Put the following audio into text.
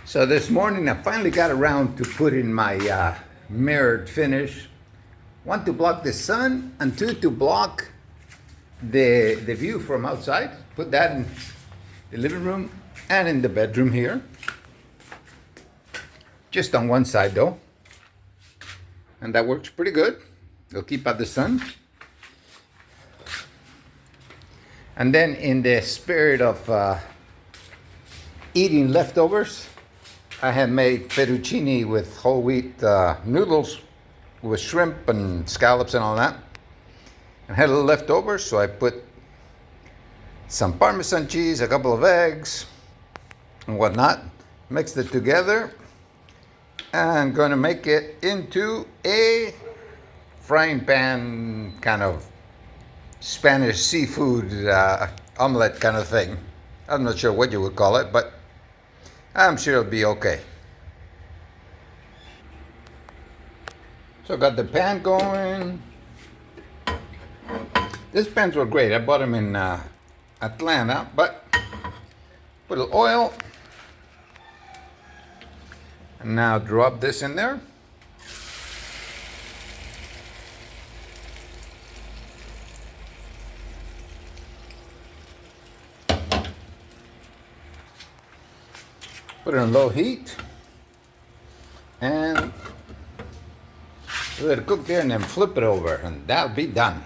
So this morning I finally got around to putting my mirrored finish. One, to block the sun, and two, to block the view from outside. Put that in the living room and in the bedroom here. Just on one side though. And that works pretty good. It'll keep out the sun. And then in the spirit of eating leftovers, I had made fettuccine with whole wheat noodles with shrimp and scallops and all that. I had a little leftover, so I put some Parmesan cheese, a couple of eggs, and whatnot. Mixed it together. And I'm going to make it into a frying pan kind of Spanish seafood omelet kind of thing. I'm not sure what you would call it, but I'm sure it'll be okay. So I got the pan going. These pans were great. I bought them in Atlanta, but put a little oil. And now drop this in there. Put it on low heat and let it cook there, and then flip it over, and that'll be done.